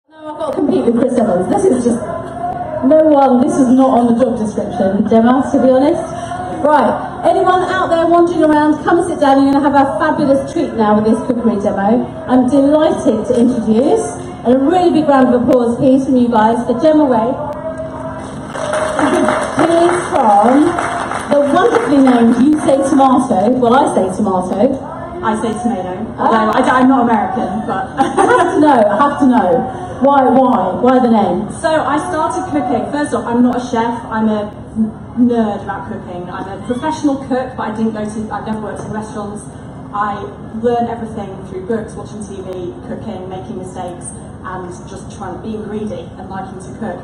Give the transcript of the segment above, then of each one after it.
No, I've got to compete with Chris Evans. This is just... this is not on the job description, Gemma, to be honest. Right, anyone out there wandering around, come and sit down. You're going to have a fabulous treat now with this cookery demo. I'm delighted to introduce, and a really big round of applause, please, from you guys, for Gemma Wade. He's from the wonderfully named You Say Tomato. Well, I say tomato. I say tomato. Although I'm not American, but I have to know. Why the name? So I started cooking. First off, I'm not a chef. I'm a nerd about cooking. I'm a professional cook, but I've never worked in restaurants. I learned everything through books, watching TV, cooking, making mistakes, and just being greedy and liking to cook.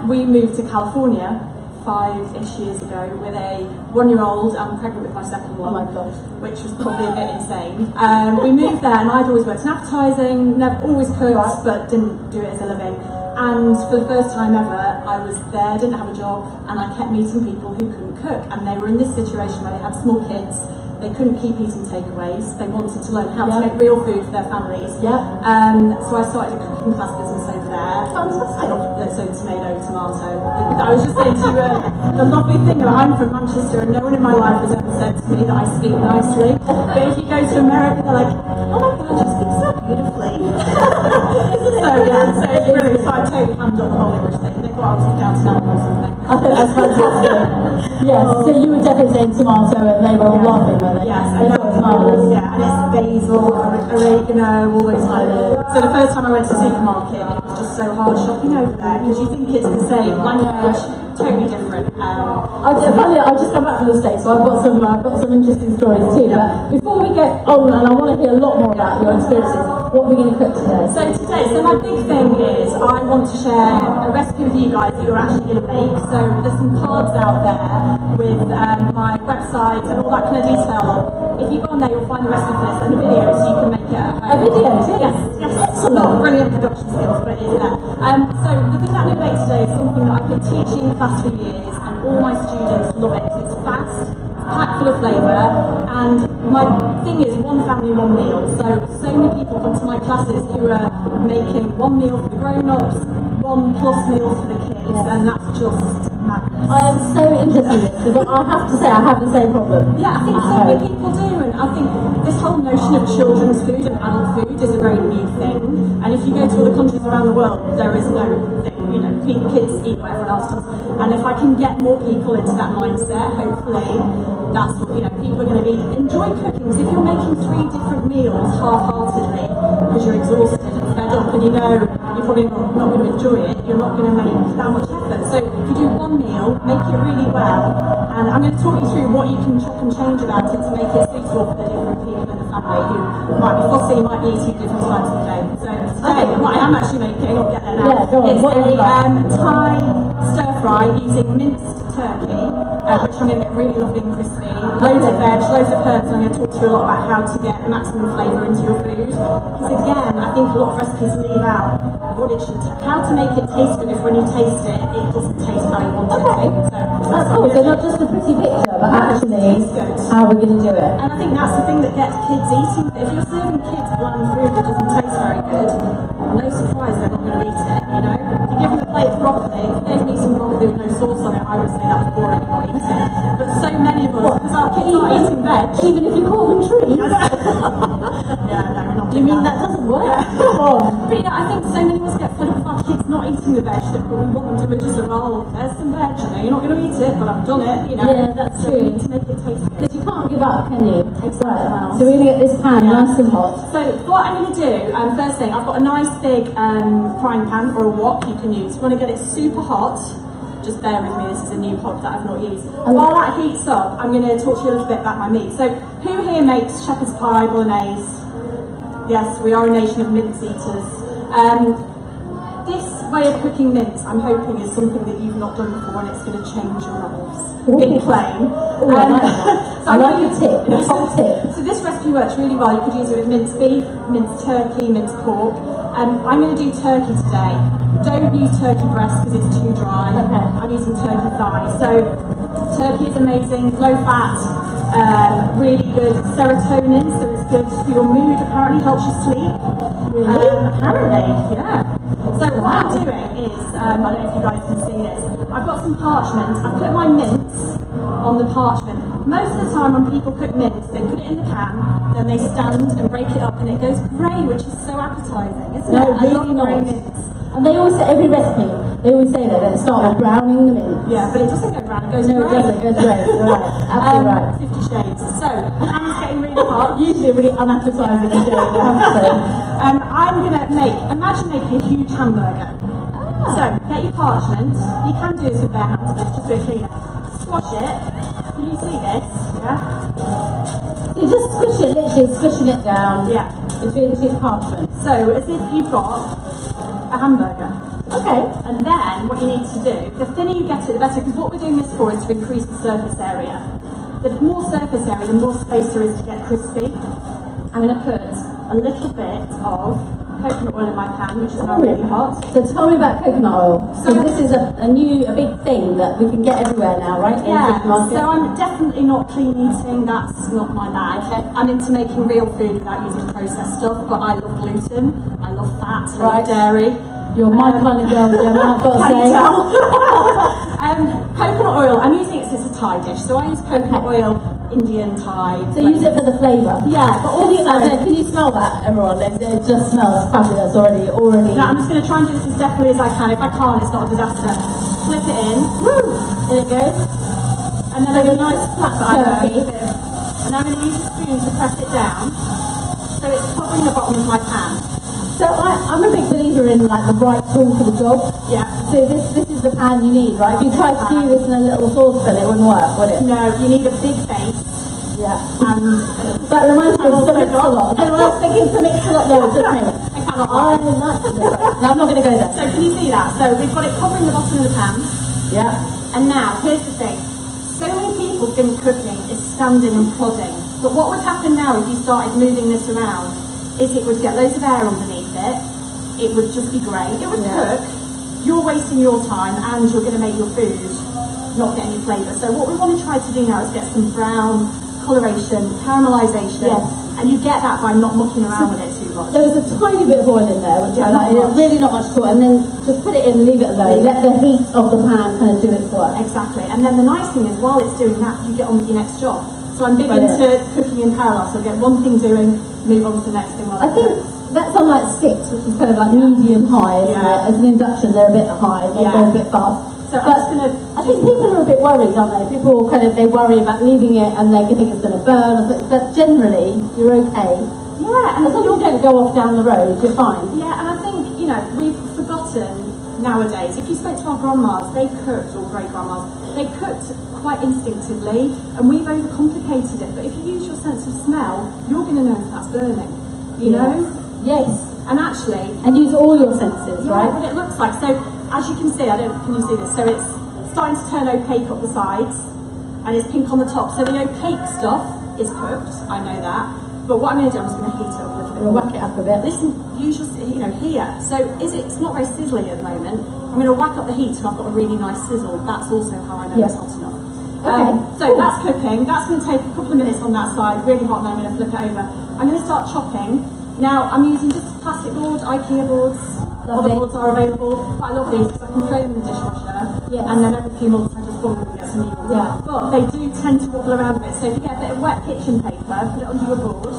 We moved to California 5-ish years ago with a 1-year-old. I'm pregnant with my second one. Oh my gosh. Which was probably a bit insane. We moved there and I'd always worked in advertising, always cooked, but didn't do it as a living. And for the first time ever, I was there, didn't have a job, and I kept meeting people who couldn't cook. And they were in this situation where they had small kids, they couldn't keep eating takeaways, they wanted to learn how to make real food for their families. Yeah. So I started a cooking class business over there. Fantastic. So tomato. I was just saying to you, the lovely thing that I'm from Manchester and no one in my life has ever said to me that I speak nicely. But if you go to America, they're like, oh my God, you speak so beautifully. So it's really, so I totally hammed up the whole English thing. They thought I was from Downton Abbey or something. I think that's fantastic. Yes, so you were definitely saying tomato and they were all laughing, weren't they? Yes, I know. It's marvellous. Yeah, and it's basil, oregano, all those kind of. So the first time I went to the supermarket, it was just so hard shopping over there because you think it's the same language, totally different. I've just come back from the States, so I've got some interesting stories too. But before we get on, and I want to hear a lot more about your experiences, what are we going to cook today? So my big thing is I want to share a recipe with you guys that you're actually going to make. So there's some cards out there with my website and all that kind of detail on. If you go on there, you'll find the recipe for this and a video, so you can make it at home. A video too? Yes. Not brilliant production skills, but it is there. So the thing that I'm going to make today is something that I've been teaching in the class for years, and all my students love it. It's fast, packed full of flavour, and my thing is one family, one meal. So many people come to my classes who are making one meal for the grown-ups, 1+ meals for the kids, and that's just madness. I am so interested in this because I have to say I have the same problem. Yeah, I think so many people do, and I think this whole notion of children's food and adult food is a very new thing. And if you go to other countries around the world, there is no thing. Kids eat what everyone else does. And if I can get more people into that mindset, hopefully that's what people are going to enjoy cooking. Because if you're making 3 different meals half-heartedly because you're exhausted and fed up and you're probably not going to enjoy it, you're not going to make that much effort. So if you do one meal, make it really well, and I'm going to talk you through what you can chop and change about it to make it suitable for the different people in the family who might be fussy, might be eating different times of the day. So today, what I am actually making, I'll get there now, is a Thai stir fry using minced turkey, which I'm going to get really lovely and crispy. Loads of veg, loads of herbs, and I'm going to talk to you a lot about how to get maximum flavour into your food. Because again, I think a lot of recipes leave out how to make it taste good if when you taste it, it doesn't taste how you want it to. So that's cool. So not just a pretty picture, but actually how we're going to do it. And I think that's the thing that gets kids eating. If you're serving kids bland food that doesn't taste very good, no surprise they're not going to eat it. If you give them a plate of broccoli, if they eat some broccoli with no sauce on it, I would say that's boring and not eat it. But so many of us, because our kids aren't eating veg, even if you call them trees. Yeah, no, we're not. You mean that doesn't work? Come on. But yeah, I think so many of us get fed up with our kids not eating the veg, but we want them to just say, well, there's some veg, you're not going to eat it, but I've done it, Yeah, that's so true. you need to make it taste good. Because you can't give up, can you? Exactly. So we're going to get this pan nice and hot. So what I'm going to do, first thing, I've got a nice big frying pan or a wok you can use. You want to get it super hot. Just bear with me, this is a new pot that I've not used. While that heats up, I'm going to talk to you a little bit about my meat. So who here makes shepherd's pie, bolognese? Yes, we are a nation of mince eaters. This way of cooking mince, I'm hoping, is something that you've not done before and it's going to change your lives. Big claim. I like a tip, a hot tip. So this recipe works really well. You could use it with minced beef, minced turkey, minced pork. I'm going to do turkey today. Don't use turkey breast because it's too dry. Okay. I'm using turkey thigh. So turkey is amazing, low fat, really good serotonin, so it's good for your mood, apparently helps you sleep. Really? Apparently, yeah. So what I'm doing is, I don't know if you guys can see this, I've got some parchment, I put my mints on the parchment. Most of the time when people cook mints, they put it in the can, then they stand and break it up and it goes grey, which is so appetising, isn't it? Really nice. And they always say, every recipe, they always say that it starts with browning the mint. Yeah, but it doesn't go brown, it goes No, it grey. doesn't, it goes grey, you're right, absolutely right. 50 shades. So, the pan's getting really hot. Usually really unappetising and doing that, I'm going to imagine making a huge hamburger. So, get your parchment. You can do this with bare hands, but just do it cleaner. Squash it. Can you see this? Yeah? So you just squish it, literally squishing it down. Yeah. Between the two parchments. So, as if you've got a hamburger. Okay. And then, what you need to do, the thinner you get it, the better, because what we're doing this for is to increase the surface area. The more surface area, the more space there is to get crispy. I'm going to put a little bit of coconut oil in my pan, which is now really hot. So tell me about coconut oil. So So- this is a big thing that we can get everywhere now, right? In the Yeah, supermarket. so I'm definitely not clean eating, that's not my bag. I'm into making real food without using processed stuff, but I love gluten, I love fat, I Right. love dairy. You're my kind of girl, Gemma, I've got to Can you say. tell? Coconut oil, I'm using it 'cause it's a Thai dish, so I use coconut oil, Indian Thai. So use it for the flavour. Yeah, but Can you smell that, everyone? It just smells fabulous already. No, I'm just going to try and do this as deftly as I can. If I can't, it's not a disaster. Flip it in. Woo! There it goes. And then I have a nice flat that I Turkey. know. And I'm going to use a spoon to press it down. So it's covering the bottom of my pan. So I'm a big believer in like the right tool for the job. Yeah. So this is the pan you need, right? If you tried to do this in a little saucepan, it wouldn't work, would it? No, you need a big base. Yeah. And That reminds me of the mix-a-lot. Anyone else thinking the mix-a-lot? No, just me. I cannot I lie. like it. No, I'm not going to go there. So can you see that? So we've got it covering the bottom of the pan. Yeah. And now, here's the thing. So many people think cooking is standing and plodding. But what would happen now if you started moving this around is it would get loads of air underneath it. It would just be grey. It would cook. You're wasting your time and you're going to make your food not get any flavour. So what we want to try to do now is get some brown coloration, caramelisation. Yes. And you get that by not mucking around with it too much. There was a tiny bit of oil in there, which I Not like. much. Really not much at all. And then just put it in, leave it alone. Let the heat of the pan kind of do its work. Exactly. And then the nice thing is, while it's doing that, you get on with your next job. So I'm big Brilliant. into cooking in parallel. So I get one thing doing, move on to the next thing. While I think that's on like sticks, which is kind of like medium high, isn't Yeah. it? As an induction, they're a bit high, they Yeah. go a bit fast. So I'm But just going to. I think people are a bit worried, aren't they? People kind of, they worry about leaving it and they think it's going to burn, or something. But generally, you're okay. Yeah, and As long as you don't go off down the road, you're fine. yeah, and I think, you know, we've forgotten nowadays. If you spoke to our grandmas, they cooked, or great grandmas, they cooked quite instinctively, and we've overcomplicated it. But if you use your sense of smell, you're going to know if that's burning. You know? Yes. And actually, And use all your senses, yeah, right? what it looks like. So, as you can see, can you see this? So it's starting to turn opaque up the sides, and it's pink on the top. So the opaque stuff is cooked, I know that. But what I'm going to do, I'm just going to heat it up a little bit. We'll whack it up a bit. Listen, use your, here. So it's not very sizzly at the moment. I'm going to whack up the heat so I've got a really nice sizzle. That's also how I know Yeah. it's hot enough. Okay. So that's cooking. That's going to take a couple of minutes on that side. Really hot, and I'm going to flip it over. I'm going to start chopping. Now I'm using just a plastic board, IKEA boards. Lovely. Other boards are available. But I love these because I can throw them in the dishwasher. Yes. And then every few months I just bung them and get some new ones. Yeah. But they do tend to wobble around a bit. So if you get a bit of wet kitchen paper, put it under your board.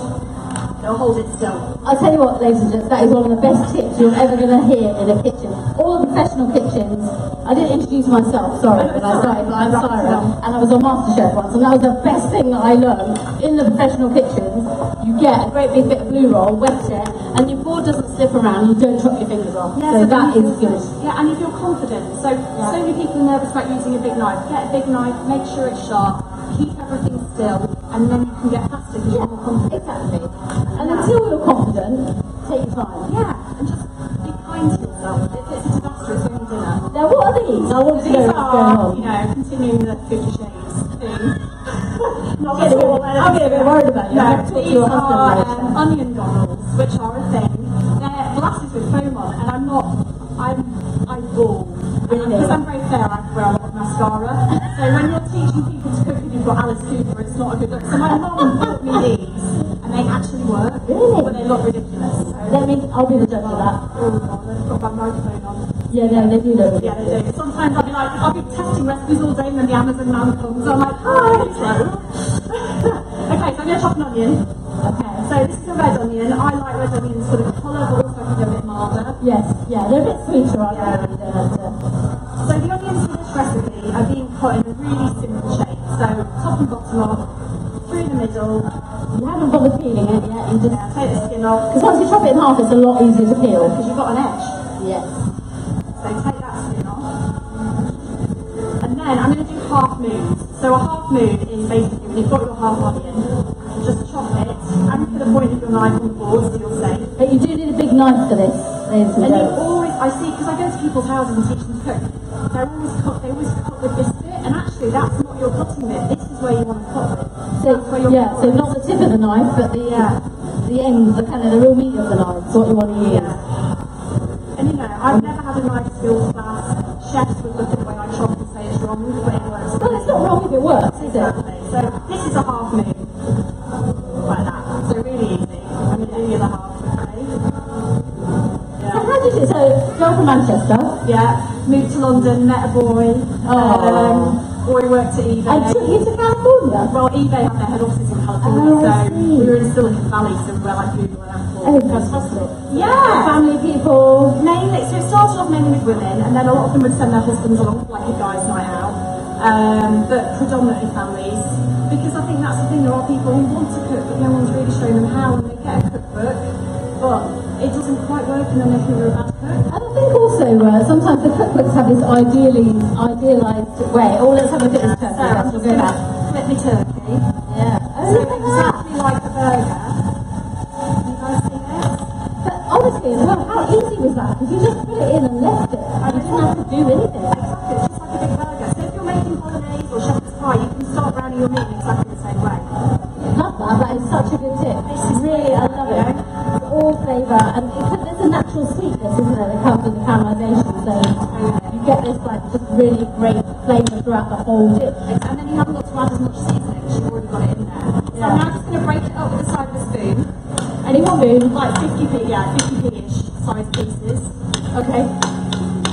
It'll hold it still. I'll tell you what, ladies and gents, that is one of the best tips you're ever going to hear in a kitchen. All the professional kitchens, I didn't introduce myself, sorry, when I started, but I'm Saira, and I was on MasterChef once, and that was the best thing that I learned. In the professional kitchens, you get a great big bit of blue roll, wet it, and your board doesn't slip around, you don't chop your fingers off. So that is good. Yeah, and if you're confident. So many people are nervous about using a big knife. Get a big knife, make sure it's sharp, keep everything still, and then you can get faster because you're more confident. Exactly. And until you're confident, take your time. Yeah, and just be kind to yourself. If it's a disaster, it's only dinner. Now, what are these? I want to know These what's going are, on. you know, continuing the 50 Shades thing. Not I'm getting a bit worried about you. No, I have to talk to these your husband are later. onion goggles, which are a thing. They're glasses with foam on, and I ball. Really? Because I'm very fair, I wear a lot of mascara. So when you're teaching people to cook with your you've got Alice Cooper, it's not a good look. So my mum bought me these, and they actually work. Really? But they look ridiculous. So, I'll be the judge of that. oh God, they've got my microphone on. Yeah, they do look Yeah, they do. Sometimes I'll be testing recipes all day, and then the Amazon man comes. I'm like, hi. Okay, so I'm going to chop an onion. Okay. So this is a red onion. I like red onions sort of colour, but also a bit milder. Yes, yeah, they're a bit sweeter, aren't they? You don't have to... So the onions for this recipe are being cut in a really simple shape. So top and bottom off, through the middle. You haven't bothered peeling it yet, you just... Take the skin off. Because once you chop it in half, it's a lot easier to peel. Because you've got an edge. Yes. So take that skin off. And then I'm going to do half moons. So a half moon is basically when you've got your half onion, just chop it, anchor the point of your knife on the board so you're safe. But you do need a big knife for this, ladies and And you gents. always, I see, because I go to people's houses and teach them to cook, they always cut with this bit, and actually that's not your cutting bit, this is where you want to cut with. So not the tip of the knife, but the end, the kind of the real meat of the knife, is what you want to use. Yeah. And you know, I've never had a knife skills class. Chefs would look at the way I chop and say it's wrong, but it works. Well, it's not wrong if it works, is it? Exactly. So this is a half moon, like that. So really easy. I'm going to do the other half quickly. So how did you, so girl from Manchester? Yeah, moved to London, met a boy. Boy worked at eBay. And took you to California? Well, eBay had their head offices in California, so we were in Silicon Valley, so we're like Google and Apple. Oh, fantastic. Yeah. Family people. Mainly, so it started off mainly with women, and then a lot of them would send their husbands along for like a guy's night out, but predominantly families, because I think that's the thing, there are people who want to cook, but no one's really showing them how, and they get a cookbook, but it doesn't quite work, and then they think they're a bad cook. And I think also sometimes the cookbooks have this idealised way. Oh, let's have a bit of this turkey. So I'm just going to flip my turkey. Yeah. Oh, So look at that. exactly like a burger. You guys see this? But honestly, as well, how easy was that? Because you just put it in and left it. You didn't have to do anything. Exactly, it's just like a big burger. So if you're making bolognese or shepherd's pie, you can start browning your meat in exactly the same way. Love that. That is such a good tip. This is really, I love it. It's all flavour, and there's a natural sweetness, isn't there, that comes with the caramelisation. So you get this like just really great flavour throughout the whole dish. And then you haven't got to add as much seasoning because you've already got it in there. So I'm now just going to break it up with the side of a spoon. Any one spoon? Like 50p-ish size pieces. Okay.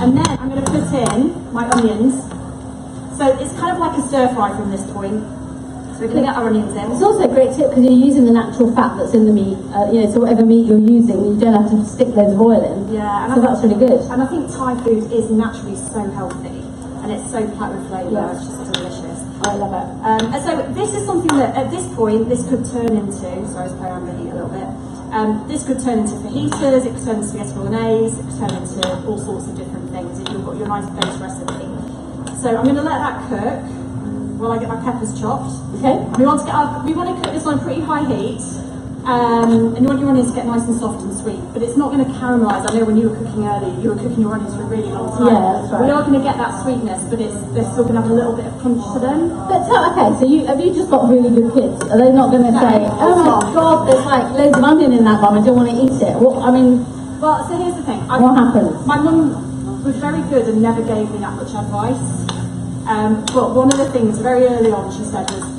And then I'm going to put in my onions. So it's kind of like a stir fry from this point. So we're going to get our onions in. It's also a great tip because you're using the natural fat that's in the meat. So whatever meat you're using, you don't have to stick loads of oil in. Yeah. So that's really good. And I think Thai food is naturally so healthy. And it's so packed with flavour. Yeah. It's just delicious. I love it. And so this is something that at this point this could turn into, sorry, I was playing around with the heat a little bit. This could turn into fajitas, it could turn into spaghetti bolognese, it could turn into all sorts of different things if you've got your nice base recipe. So I'm going to let that cook while I get my peppers chopped. Okay. We want to cook this on a pretty high heat. And you want your onions to get nice and soft and sweet, but it's not going to caramelise. I know when you were cooking earlier, you were cooking your onions for a really long time. Yeah, that's right. We're not going to get that sweetness, but they're still going to have a little bit of crunch to them. But okay, so have you just got really good kids? Are they not going to say, oh my God, there's like loads of onion in that one, I don't want to eat it? Well, So here's the thing. What happens? My mum was very good and never gave me that much advice. But one of the things very early on she said was,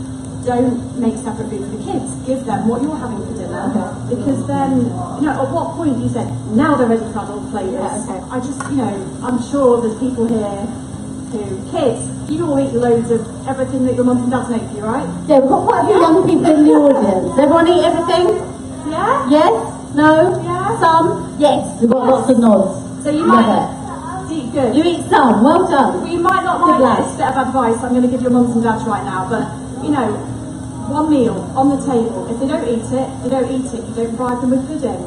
don't make separate food for the kids. Give them what you're having for dinner. Okay. Because then, at what point do you say, now they're ready for adult flavours? Yeah, okay. I just, I'm sure there's people here who, kids, you all eat loads of everything that your mums and dads make for you, right? Yeah, we've got quite a few young people in the audience. Everyone eat everything? Yeah? Yes? No? Yeah? Some? Yes. We've got lots of nods. So you Love might it. eat good. You eat some. Well done. Well, you might not Good like lad. this bit of advice I'm going to give your mums and dads right now, but, one meal on the table. If they don't eat it, they don't eat it. You don't provide them with pudding.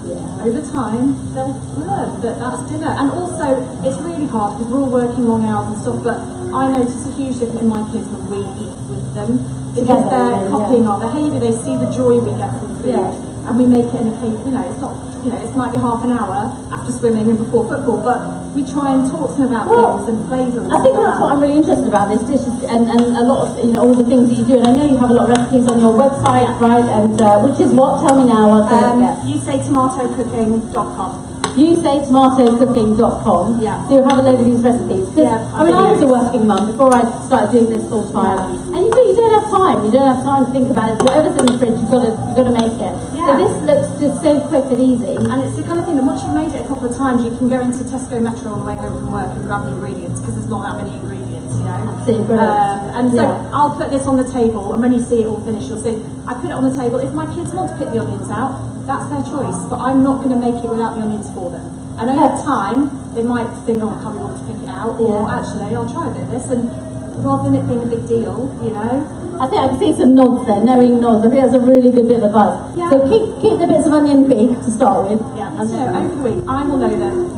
Yeah. Over time, they'll learn that that's dinner. And also, it's really hard because we're all working long hours and stuff, but I notice a huge difference in my kids when we eat with them. Because they're copying our behaviour, they see the joy we get from food. Yeah. And we make it in a cake, it's not, it might be half an hour after swimming and before football, but we try and talk to them about things and flavours. I think that's what I'm really interested about this dish and a lot of all the things that you do. And I know you have a lot of recipes on your website, right? And which is what? Tell me now. I'll say You say tomatocooking.com. YouSayTomatoCooking.com. Yeah. So you have a load of these recipes. Yeah. I was a working mum before I started doing this full time. And you don't have time. You don't have time to think about it. Whatever's in the fridge, you've got to make it. Yeah. So this looks just so quick and easy. And it's the kind of thing that once you've made it a couple of times, you can go into Tesco Metro on the way home from work and grab the ingredients because there's not that many ingredients, you know. Absolutely brilliant. And so I'll put this on the table, and when you see it all finished, you'll see I put it on the table. If my kids want to pick the onions out, that's their choice, but I'm not going to make it without the onions for them. And over time, they might think, oh, I can't be bothered to pick it out, or actually, I'll try a bit of this, and rather than it being a big deal, you know. I think I can see some nods there, knowing nods. I think that's a really good bit of advice. Yeah. So keep the bits of onion big to start with. Yeah, and so over the week, I will know them.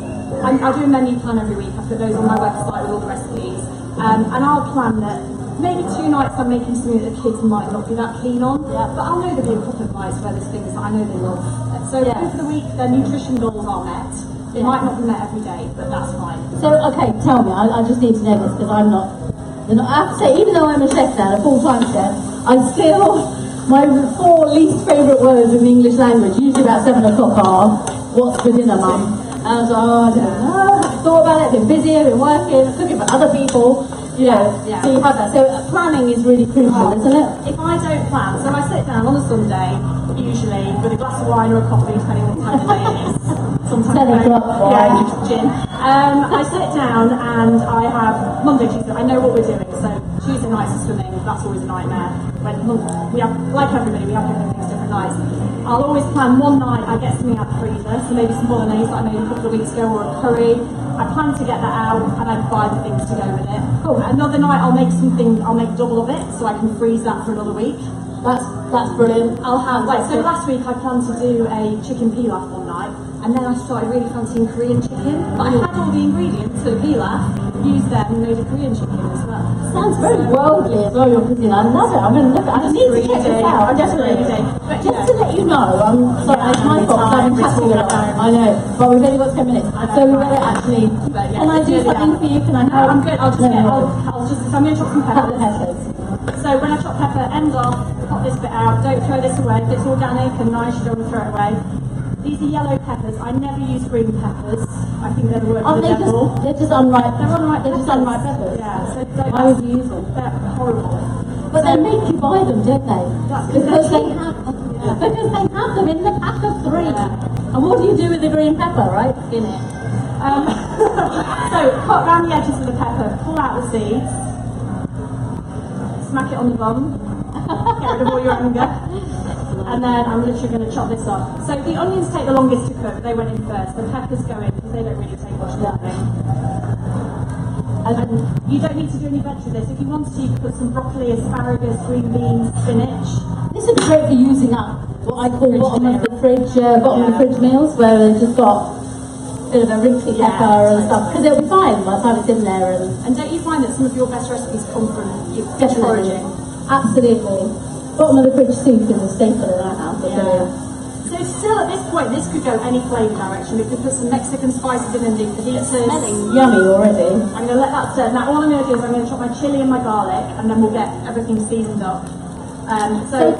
I do a menu plan every week. I put those on my website with all the recipes, and I'll plan that. Maybe 2 nights I'm making something that the kids might not be that keen on, but I'll know there'll be a couple of nights where there's things that I know they love. So over the week, their nutrition goals are met. They might not be met every day, but that's fine. So, okay, tell me, I just need to know this because I'm not, I have to say, even though I'm a chef now, a full-time chef, I still, my 4 least favourite words in the English language, usually about 7 o'clock are, what's for dinner, mum? And I was like, oh, I don't know, I've thought about it, I've been busy, I've been working, cooking for other people. So you have that. So planning is really crucial, isn't it? If I don't plan, so I sit down on a Sunday, usually with a glass of wine or a coffee, depending on what time of day it is. Sometimes gin. I sit down and I have Monday, Tuesday. I know what we're doing. So Tuesday nights are swimming. That's always a nightmare. When we have, like everybody, we have different things, different nights. I'll always plan one night. I get something out of the freezer, so maybe some bolognese that I made a couple of weeks ago, or a curry. I plan to get that out and I buy the things to go with it. Cool. Another night I'll make something, I'll make double of it so I can freeze that for another week. That's brilliant. I'll have, so last week I planned to do a chicken pilaf one night, and then I started really fancying Korean chicken. But I had all the ingredients for the pilaf, used them and made a Korean chicken as well. Sounds very worldly as well, your cuisine. I love it. I'm going to look at it. I need to check this out. Definitely. But just to let you know, I'm sorry, it's my fault because I've been chatting a lot. I know, but we've only got 10 minutes. So we're going to actually, can I do something for you? Can I help? I'm good. I'm going to chop some peppers. So when I chop pepper, end off, pop this bit out, don't throw this away. If it's organic and nice, you don't want to throw it away. These are yellow peppers. I never use green peppers. I think they're the work of the devil. They're just unripe. They're just unripe peppers. Yeah. So why would you use them? They're horrible. But they make you buy them, don't they? Because they have them in the pack of 3. Yeah. And what do you do with the green pepper, right? Skin it. So cut around the edges of the pepper, pull out the seeds, smack it on the bum, get rid of all your anger, and then I'm literally going to chop this off. So the onions take the longest to cook, they went in first. The peppers go in because they don't really take much cooking. And you don't need to do any veg with this. If you want to, you can put some broccoli, asparagus, green beans, spinach. This would be great for using up what I call bottom of the fridge meals, where they've just got a bit of a wrinkly pepper and stuff, because it'll be fine by the time it's in there. And don't you find that some of your best recipes come from your foraging? Absolutely. Bottom of the fridge soup is a staple in our house. So still at this point, this could go any flavour direction. We could put some Mexican spices in and do fajitas. Smelling yummy already. I'm going to let that sit. Now all I'm going to do is I'm going to chop my chilli and my garlic, and then we'll get everything seasoned up. So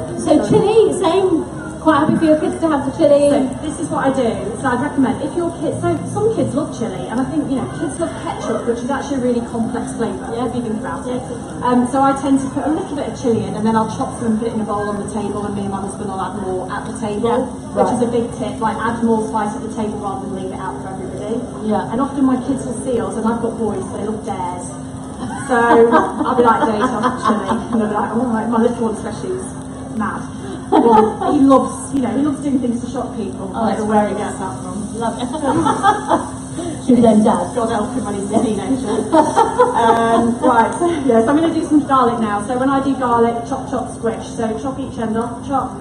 chilli, same. Quite happy for your kids to have the chilli. So this is what I do. So I'd recommend if your kids. So some kids love chilli, and I think kids love ketchup, which is actually a really complex flavour. Yeah, if you think about it. So I tend to put a little bit of chilli in, and then I'll chop them and put it in a bowl on the table, and me and my husband will add more at the table, which is a big tip. Like add more spice at the table rather than leave it out for everybody. Yeah. And often my kids will see us, and I've got boys, so they love dares. So I'll be like, Dave, I'll have chilli, and they'll be like, oh my little one especially is mad. Well, he loves doing things to shock people. I don't know where he gets that from. Love it. She's then dad. God help him when he's a teenager. Right, so I'm going to do some garlic now. So when I do garlic, chop, chop, squish. So chop each end off, chop,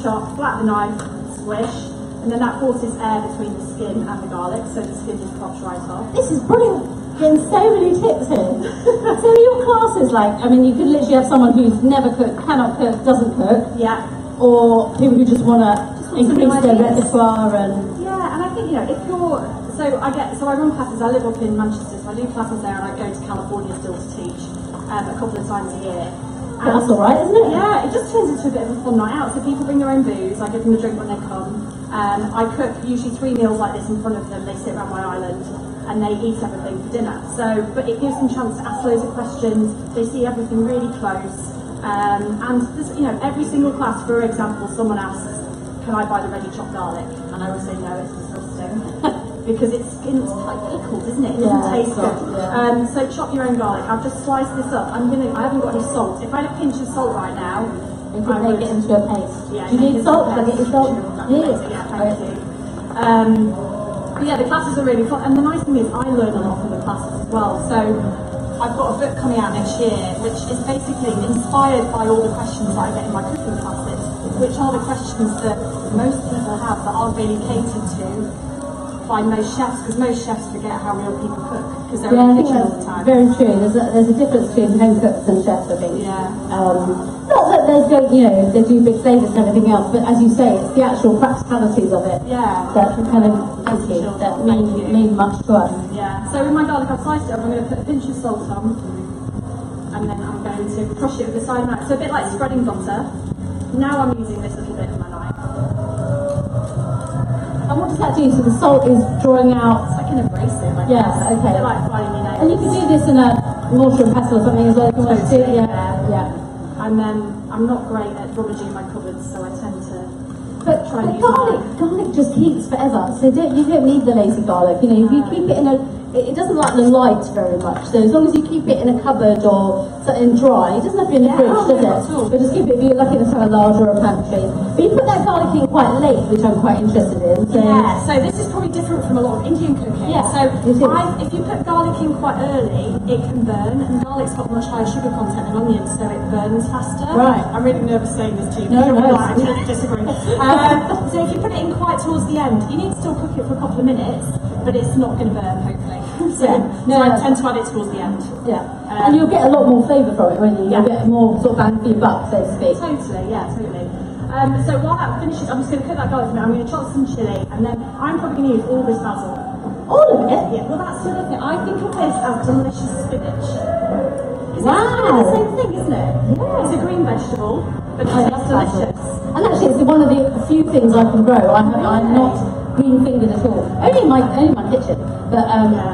chop, flat the knife, squish. And then that forces air between the skin and the garlic, so the skin just pops right off. This is brilliant. Getting so many tips here. So your classes, you could literally have someone who's never cooked, cannot cook, doesn't cook. Yeah. Or people who just want to increase their repertoire and... Yeah, and I think, if you're... So I run classes, I live up in Manchester, so I do classes there, and I go to California still to teach a couple of times a year. But that's alright, isn't it? Yeah, it just turns into a bit of a fun night out. So people bring their own booze, I give them a drink when they come. I cook usually 3 meals like this in front of them, they sit around my island, and they eat everything for dinner. But it gives them a chance to ask loads of questions, they see everything really close, And there's, you know, every single class, for example, someone asks, can I buy the ready chopped garlic? And I would say no, it's disgusting. Because it's like pickled, isn't it? It doesn't taste good. Yeah. So chop your own garlic. I've just sliced this up. I haven't got any salt. If I had a pinch of salt right now, you could make it into a paste. Yeah, do you need salt? Can I get your salt? Yeah, thank you. But yeah, the classes are really fun. And the nice thing is I learn a lot from the classes as well. So I've got a book coming out next year, which is basically inspired by all the questions that I get in my cooking classes, which are the questions that most people have that aren't really catered to by most chefs, because most chefs forget how real people cook because they're in the kitchen all the time. Very true. There's a difference between home cooks and chefs, I think. Yeah. Not that they don't, you know, they do big flavours and everything else, but as you say, it's the actual practicalities of it. Yeah. That kind of that mean much to us. Yeah. So with my garlic, I've sliced it up. I'm going to put a pinch of salt on, and then I'm going to crush it with the side knife. So a bit like spreading butter. Now I'm using this little bit of my knife. And what does that do? So the salt is drawing out. It's like an abrasive, I guess. Yeah, okay. A bit like filing your nails. And you can do this in a mortar and pestle or something as well if you want to do it. Yeah. And then I'm not great at rummaging my cupboards, so I tend to try and use garlic just heats forever. So you don't need the lazy garlic. You know, if you keep it in it doesn't like the light very much. So as long as you keep it in a cupboard or something dry, it doesn't have to be in the fridge, does it? But just keep it if you're lucky enough to have a large or a pantry. But you put that garlic in quite late, which I'm quite interested in. So yeah, so this is probably different from a lot of Indian cooking. Yeah, so if you put garlic in quite early, it can burn, and garlic's got much higher sugar content than onions, so it burns faster. Right. I'm really nervous saying this to you. No. I totally disagree. So if you put it in quite towards the end, you need to still cook it for a couple of minutes, but it's not going to burn, hopefully. So I tend to add it towards the end. Yeah. And you'll get a lot more flavour from it, won't you? You'll get more sort of bang for your buck, so to speak. Totally, yeah, totally. So while that finishes, I'm just going to cook that garlic for a minute. I'm going to chop some chilli, and then I'm probably going to use all this basil. All of it? Yeah, well that's the other thing. I think of this as delicious spinach. Wow. It's the same thing, isn't it? Yeah. It's a green vegetable, but it's delicious. And actually, it's one of the few things I can grow. I'm not green fingered at all. Only in my kitchen. But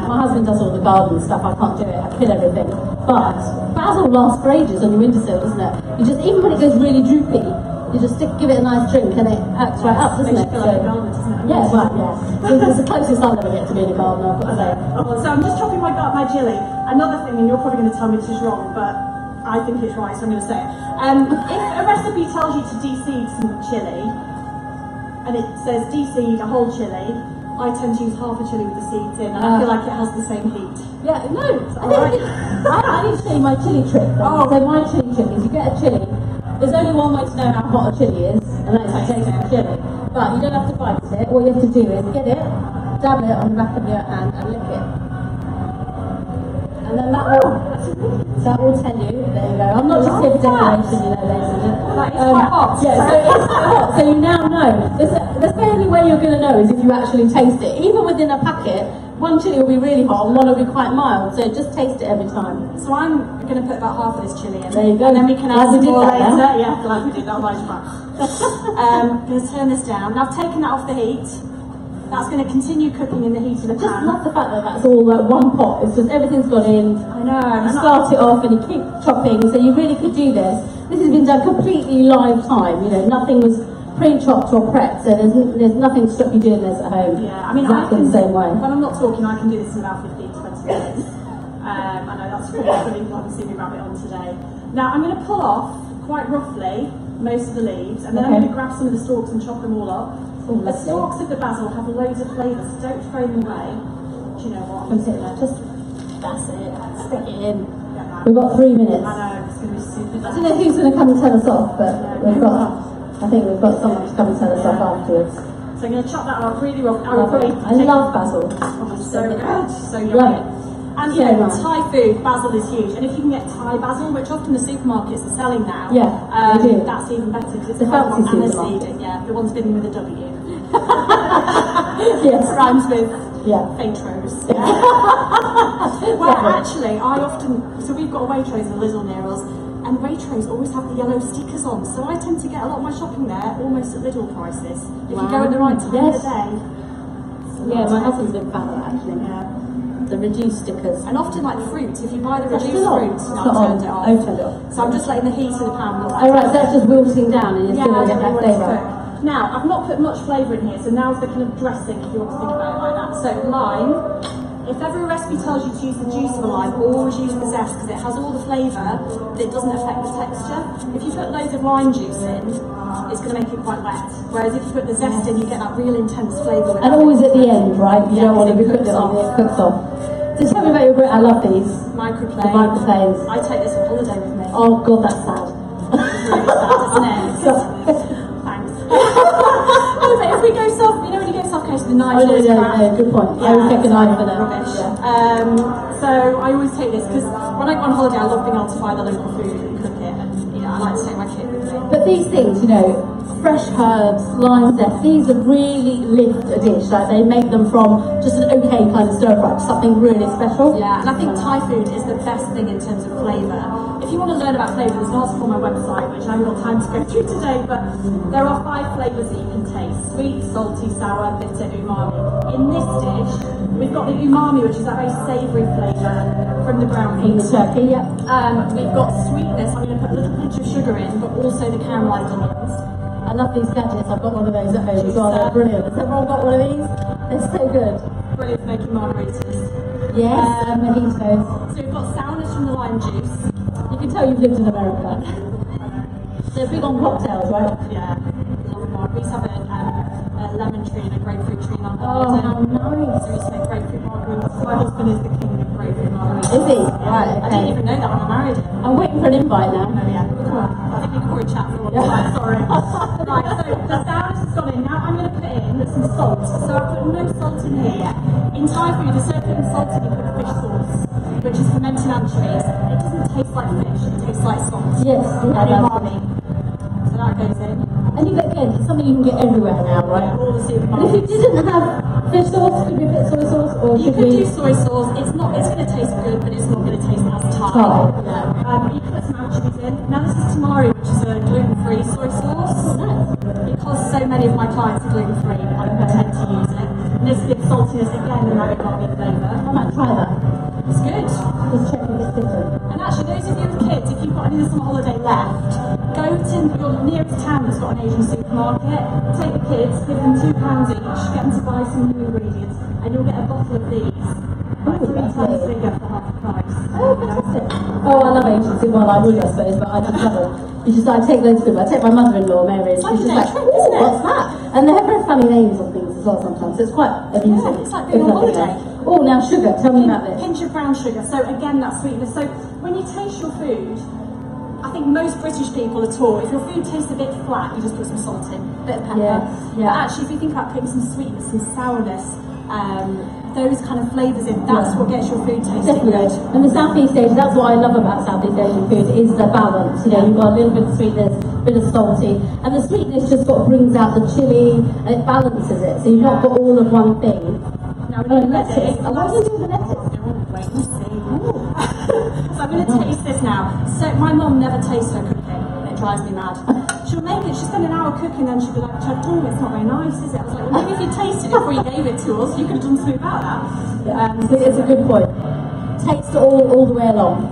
my husband does all the garden stuff. I can't do it. I kill everything. But basil lasts for ages on your windowsill, doesn't it? You just, even when it goes really droopy, you just give it a nice drink and it acts right up, doesn't it? Like a garden, doesn't it? Yeah, right, yeah. It's the closest I'll ever get to being a gardener, I've got to say. So I'm just chopping my chilli. Another thing, and you're probably going to tell me this is wrong, but I think it's right, so I'm going to say it. If a recipe tells you to de-seed some chilli, and it says de-seed a whole chilli, I tend to use half a chilli with the seeds in, and I feel like it has the same heat. Yeah, no. I need to show you my chilli trick. So my chilli trick is you get a chilli. There's only one way to know how hot a chilli is, and that's to taste the chilli. But you don't have to bite it. All you have to do is get it, dab it on the back of your hand, and lick it. And then that will tell you. There you go. I'm not just here for decoration, you know, ladies and gentlemen. It's quite hot. Yeah, so it's quite hot. So you now know. The only way you're going to know is if you actually taste it. Even within a packet, one chilli will be really hot and one will be quite mild. So just taste it every time. So I'm going to put about half of this chilli in. There you go. And then we can add some more later. Now. Yeah, glad we did that. Right, I'm going to turn this down. Now I've taken that off the heat. That's going to continue cooking in the heat of the pan. I just love the fact that that's all like one pot. It's just everything's gone in. I know. You start it off and you keep chopping. So you really could do this. This has been done completely live time. You know, nothing was pre-chopped or prepped. So there's nothing to stop you doing this at home. Yeah, I mean, exactly the same way. When I'm not talking, I can do this in about 15 to 20 minutes. I know that's probably you haven't seen me rabbit on today. Now I'm going to pull off quite roughly most of the leaves, and then I'm going to grab some of the stalks and chop them all up. The stalks of the basil have loads of flavour, so don't throw them away. Do you know what? Just that's it. Stick it in. We've got 3 minutes. I know, it's going to be super I don't know who's going to come and tell us off, but I think we've got someone to come and tell us off afterwards. So I'm going to chop that up really rough. I love basil. Oh, so good. So yummy. And you know, Thai food, basil is huge. And if you can get Thai basil, which often the supermarkets are selling now, they do. That's even better because it's the fancy aniseed. Yeah, the one's been with a W. Yes. Rhymes with Waitrose. Well, actually, so we've got a Waitrose in Lizzle near us, and Waitrose always have the yellow stickers on, so I tend to get a lot of my shopping there almost at Lidl prices. If you go at the right time of the day. Yeah, my husband's a big fan of that actually. Yeah. the reduced stickers. And often like fruit, if you buy the reduced still on? fruit, It's no, not I on. turned it off. Oh, turned it off. So I'm just letting the heat of the pan. Oh right, so that's just wilting down and you're still going to get that flavour. Now, I've not put much flavour in here, so now's the kind of dressing if you want to think about it like that. So lime, if every recipe tells you to use the juice of a lime, always use the zest because it has all the flavour, but it doesn't affect the texture. If you put loads of lime juice in, it's going to make it quite wet. Whereas if you put the zest in, you get that real intense flavour. And always at the end, right? You don't want to be putting it on it cooks off. So tell me about your bread. I love these. Microplane. The microplanes. I take this on holiday with me. Oh god, that's sad. It's really sad, isn't it? Thanks. But if we go south, you know when you go south coast, the knives always crack. No, good point. I always take a knife for them. Rubbish. Yeah. So I always take this because when I go on holiday, I love being able to find the local food and cook it, and I like to take my kit with me. But these things, fresh herbs, lime zest, these are really lift a dish. Like they make them from just an okay kind of stir fry to something really special. Yeah, and I think Thai food is the best thing in terms of flavour. If you want to learn about flavour, there's an article on my website, which I haven't got time to go through today, but there are 5 flavours that you can taste: sweet, salty, sour, bitter, umami. In this dish, we've got the umami, which is that very savoury flavour from the ground In beef. the turkey, yeah. We've got sweetness. I'm going to put a little pinch of sugar in, but also the caramelised onions. I love these gadgets. I've got one of those at home as well. They're brilliant. Has everyone got one of these? They're so good. Brilliant for making margaritas. Yes, and mojitos. So we've got sourness from the lime juice. You can tell you've lived in America. They're big on cocktails, right? Yeah, love margaritas. We used to have a lemon tree and a grapefruit tree in our Oh, garden. how nice. So we used to make grapefruit margaritas. My husband is the king of grapefruit margaritas. Is he? Yeah. Right, I okay. didn't even know that when I married him. I'm waiting for an invite now. Oh yeah, come on. I think we can probably chat for a while. Sorry. Right, so the sourness has gone in. Now I'm going to put in some salt. So I've put no salt in here. In Thai food, instead of putting salt in, you put fish sauce, which is fermented anchovies. It doesn't taste like fish, it tastes like salt. Yes, And yeah, umami. So that goes in. And again, it's something you can get everywhere now, right? All the But if you supermarkets. didn't have fish sauce, could we put soy sauce? Or You should could we? do soy sauce. It's going to taste good, but it's not going to taste as Thai. Thai, You can put some anchovies in. Now this is tamari, which is a gluten-free soy sauce. Nice. Because so many of my clients are gluten-free, I tend to use it. And this gives saltiness again and that umami flavour. I might try that. It's good. Just check if it's different. And actually, those of you with kids, if you've got any of the summer holiday left, go to your nearest town that's got an Asian supermarket, take the kids, give them £2 each, get them to buy some new ingredients, and you'll get a bottle of these. Like 3 times bigger for half the price. Oh, fantastic. Oh, I love agency. Well, I would, I suppose, but I just love it. It's just, I take loads of people. I take my mother-in-law, Mary. It's like she's a just like, trip, isn't it? what's that? And they have very funny names on things as well sometimes. So it's quite amusing. Yeah, it's like being on holiday. Oh, now sugar. Tell me about this. Pinch of brown sugar. So again, that sweetness. So when you taste your food, I think most British people at all, if your food tastes a bit flat, you just put some salt in, a bit of pepper. Yes, yeah. But actually, if you think about putting some sweetness, some sourness, those kind of flavours in, that's what gets your food tasting Definitely. good. And the Southeast Asian, that's what I love about Southeast Asian food, is the balance. You've got a little bit of sweetness, a bit of salty, and the sweetness just brings out the chili, and it balances it. So you've not got all of one thing. Now, when you're lettuce. ready, I want to do the lettuce. wait and see. So I'm going to taste this now. So my mum never tastes her cooking. It drives me mad. She'll make it, she'll spend an hour cooking, then she'll be like, oh, it's not very nice, is it? I was like, well, maybe if you tasted it before you gave it to us, you could have done something about that. Yeah. So it's a good point. Taste it all the way along.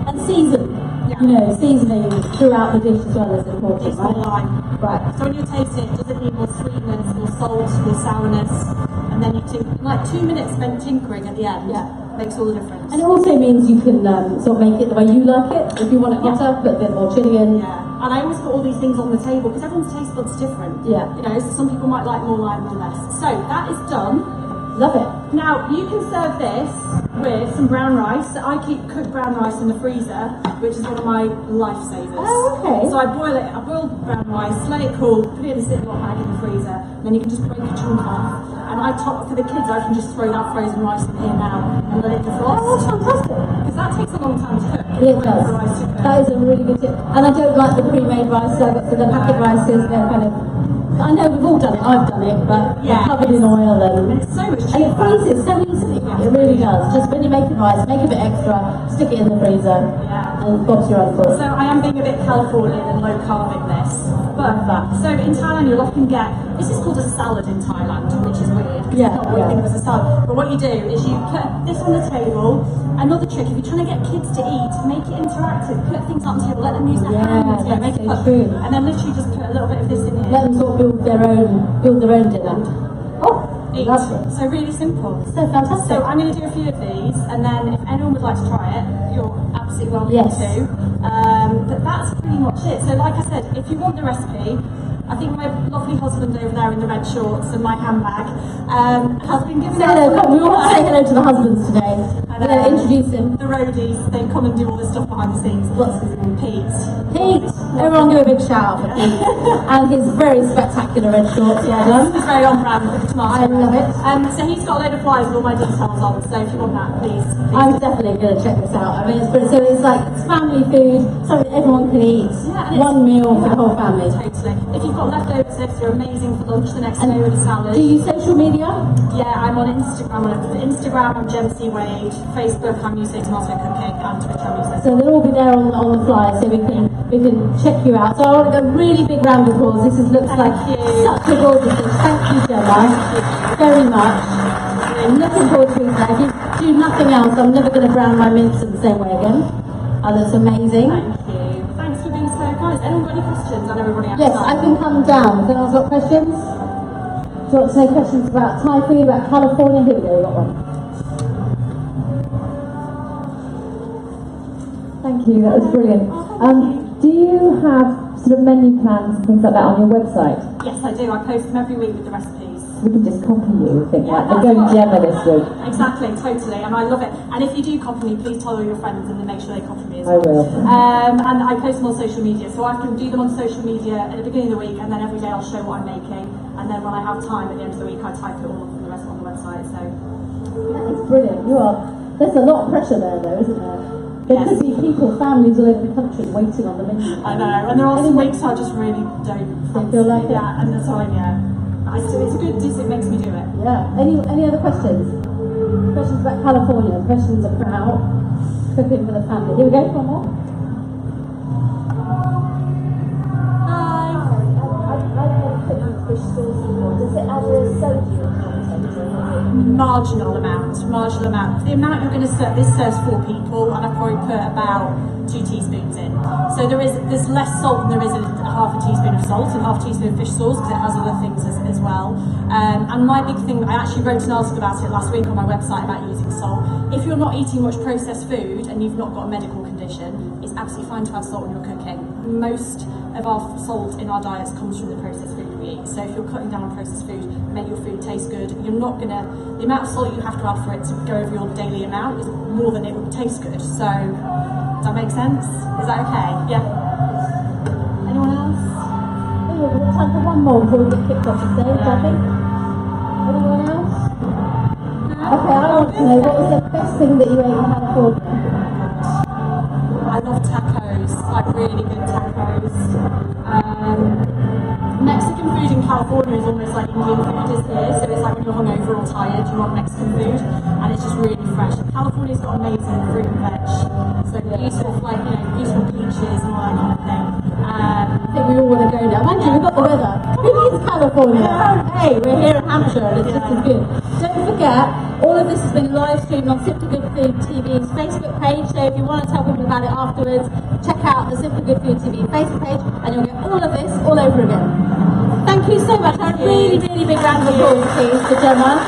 And season. Yeah. Seasoning throughout the dish as well is important, It's not right? lime. Right. So when you taste it, does it need more sweetness, more salt, more sourness? And then you like 2 minutes spent tinkering at the end. Yeah. Makes all the difference. And it also means you can sort of make it the way you like it. If you want it hotter, put a bit more chili in. Yeah, and I always put all these things on the table because everyone's taste bud's different. Yeah. So some people might like more lime than less. So that is done. Love it. Now you can serve this with some brown rice. So I keep cooked brown rice in the freezer, which is one of my lifesavers. Oh, okay. So I boil brown rice, let it cool, put it in a Ziploc bag in the freezer, and then you can just break a chunk off. And I top for the kids, I can just throw that frozen rice in here now and let it defrost. Oh, that's fantastic. Because that takes a long time to cook. It does. For rice to cook. That is a really good tip. And I don't like the pre-made rice, so the packet rices, they're kind of... I know we've all done it, I've done it, but they're covered in oil and It's so much it cheaper. freezes so easily. It really does. Just when you're making rice, make a bit extra, stick it in the freezer, and Bob's your uncle. So I am being a bit Californian and low carb in this. But so in Thailand you'll often get, this is called a salad in Thailand, which is weird. because it's not what you think was a salad. But what you do is you put this on the table. Another trick, if you're trying to get kids to eat, make it interactive. Put things on the table, let them use their hands, make it fun. And then literally just put a little bit of this in here. Let them sort of build their own dinner. Oh, eat. lovely. So really simple. So fantastic. So I'm going to do a few of these, and then if anyone would like to try it, you're absolutely welcome to. But that's pretty much it. So like I said, if you want the recipe, I think my lovely husband over there in the red shorts and my handbag has been given out. We all say hello to the husbands today. And introduce him. The roadies, they come and do all this stuff behind the scenes. What's his name? Pete. Pete! Everyone give a big shout out for Pete. And his very spectacular red shorts. Yeah, he's very on brand with the tomato. I love it. So he's got a load of flyers with all my details on, so if you want that, please. I'm definitely going to check this out. I mean, it's brilliant. So it's like, it's family food, something everyone can eat. Yeah, one meal for the whole family. Totally. If you've got leftovers, they're amazing for lunch the next day with a salad. Do you use social media? Yeah, I'm on Instagram, I'm Gemma Wade. Facebook, I'm Music Tomato Cooking, and Twitter, I'm Music. So they'll all be there on the flyer, so we can check you out. So I want to go really big round of applause. This looks like such a gorgeous thing. Thank you, Gemma, very much. I'm looking forward to that. If you do nothing else, I'm never going to brown my mince in the same way again. Oh, that's amazing. Thank you. Thanks for being so kind. Has anyone got any questions? I know everybody else. Yes, I can come down. Has anyone got questions? Do you want to know questions about Thai food, about California? Here we go, we've got one. Thank you, that was brilliant. Do you have sort of menu plans and things like that on your website? Yes, I do. I post them every week with the recipes. We can just copy you, think like the Go Gemma this week. Exactly, totally, and I love it. And if you do copy me, please tell all your friends and then make sure they copy me as I well. will. And I post them on social media, so I can do them on social media at the beginning of the week, and then every day I'll show what I'm making. And then when I have time at the end of the week, I type it all up and the rest on the website. So that is brilliant. There's a lot of pressure there, though, isn't there? There could be people, families all over the country waiting on the menu. I know, and there are some weeks I just really don't feel like it. Yeah, and the time, it's a good dish, it makes me do it. Yeah. Any other questions? Questions about California? Questions about cooking for the family? Here we go, one more. Hi. I've never put in fish sauce before. Does it add a sodium content? Marginal amount. The amount you're going to serve, this serves 4 people, and I've probably put about 2 teaspoons in. So there's less salt than there is in half a teaspoon of salt and half a teaspoon of fish sauce, because it has other things as well. And my big thing, I actually wrote an article about it last week on my website about using salt. If you're not eating much processed food and you've not got a medical condition, it's absolutely fine to have salt when you're cooking. Most of our salt in our diets comes from the processed food we eat. So if you're cutting down on processed food, make your food taste good. The amount of salt you have to add for it to go over your daily amount is more than it would taste good. So, does that make sense? Is that okay? Yeah? Anyone else? Oh, we've got time for one more before we get kicked off the stage, I think. Anyone else? No? Okay, I want to know, what was the best thing that you ate in California? I love tacos, like really good tacos. Mexican food in California is almost like Indian food is here, so it's like when you're hungover or tired, you want Mexican food, and it's just really fresh. California's got amazing fruit and veg, so beautiful, beautiful peaches and all that kind of thing. I think we all want to go now. Mind you, we've got the weather. It is California. Hey, we're here in Hampshire and it's just as good. Don't forget, all of this has been live streamed on Simply Good Food TV's Facebook page, so if you want to tell people about it afterwards, check out the Simply Good Food TV Facebook page and you'll get all of this all over again. Thank you so much. A really, really big round of applause, please, for Gemma.